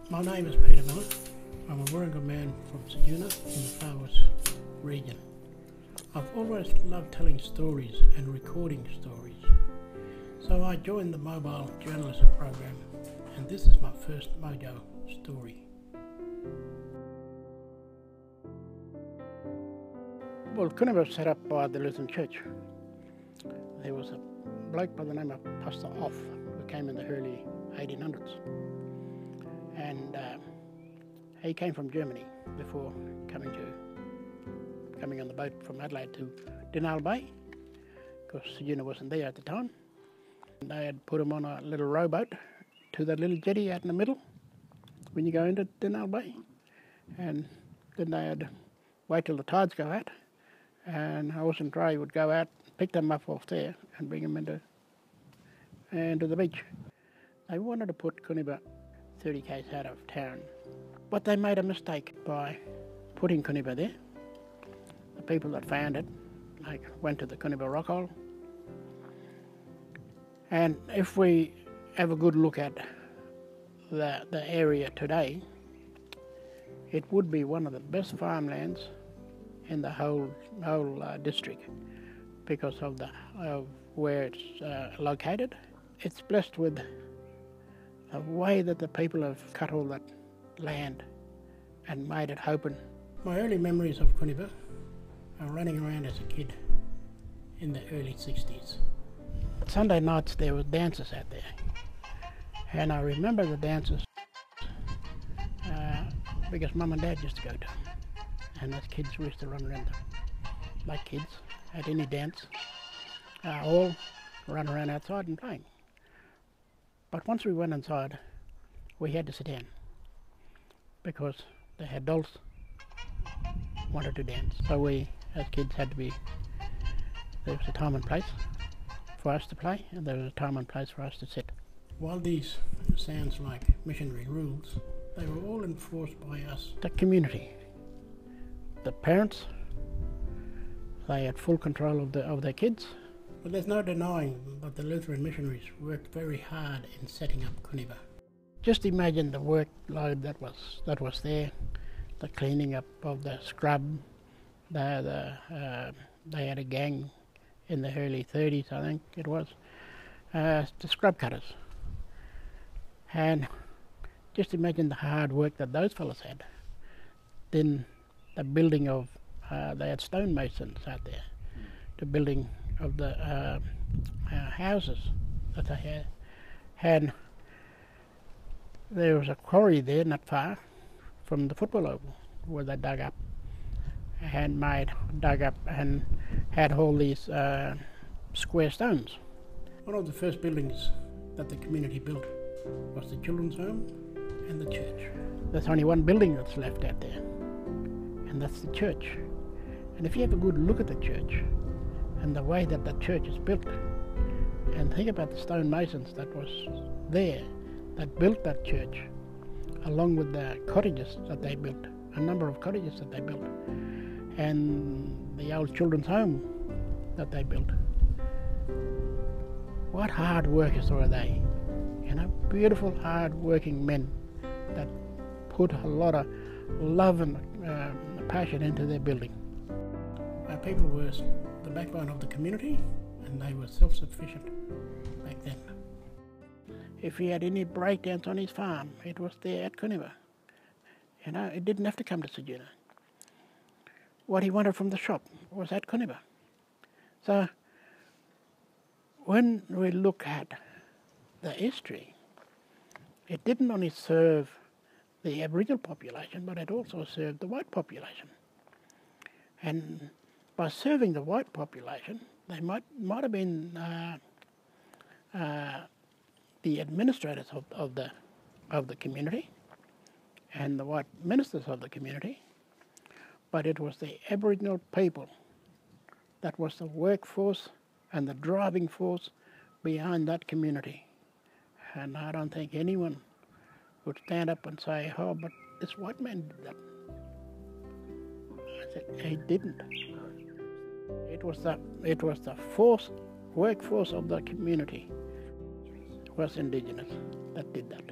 My name is Peter Miller. I'm a Warringah man from Ceduna in the Far West region. I've always loved telling stories and recording stories. So I joined the mobile journalism program, and this is my first Mojo story. Well, Koonibba was set up by the Lutheran Church. There was a bloke by the name of Pastor Off who came in the early 1800s. And he came from Germany before coming on the boat from Adelaide to Denal Bay, because Ceduna wasn't there at the time. And they had put him on a little rowboat to that little jetty out in the middle when you go into Denal Bay. And then they had wait till the tides go out, and horse and dray would go out, pick them up off there and bring them into the beach. They wanted to put Koonibba 30 k's out of town, but they made a mistake by putting Koonibba there. The people that found it, they went to the Koonibba rock hole, and if we have a good look at the area today, it would be one of the best farmlands in the whole district because of where it's located. It's blessed with the way that the people have cut all that land and made it open. My early memories of Koonibba are running around as a kid in the early 60s. Sunday nights there were dances out there, and I remember the dances because Mum and Dad used to go to them, and as kids we used to run around like kids at any dance, all run around outside and playing. But once we went inside, we had to sit down because the adults wanted to dance. So we, as kids, had to be, there was a time and place for us to play, and there was a time and place for us to sit. While these sounds like missionary rules, they were all enforced by us, the community. The parents, they had full control of their kids. But there's no denying that the Lutheran missionaries worked very hard in setting up Koonibba. Just imagine the workload that was there, the cleaning up of the scrub. They had a gang in the early 30s, I think it was, the scrub cutters. And just imagine the hard work that those fellas had. Then the building of, they had stonemasons out there, the building of the houses that they had. And there was a quarry there not far from the football oval where they dug up and had all these square stones. One of the first buildings that the community built was the children's home and the church. There's only one building that's left out there, and that's the church. And if you have a good look at the church and the way that the church is built, and think about the stonemasons that was there that built that church, along with the cottages that they built, a number of cottages that they built, and the old children's home that they built. What hard workers were they? You know, beautiful hard working men that put a lot of love and passion into their building. Our people were the backbone of the community, and they were self-sufficient back then. If he had any breakdowns on his farm, it was there at Koonibba. You know, it didn't have to come to Ceduna. What he wanted from the shop was at Koonibba. So when we look at the history, it didn't only serve the Aboriginal population, but it also served the white population. And by serving the white population, they might have been the administrators of the community and the white ministers of the community, but it was the Aboriginal people that was the workforce and the driving force behind that community. And I don't think anyone would stand up and say, "Oh, but this white man did that." I said, he didn't. It was the workforce of the community was Indigenous that did that.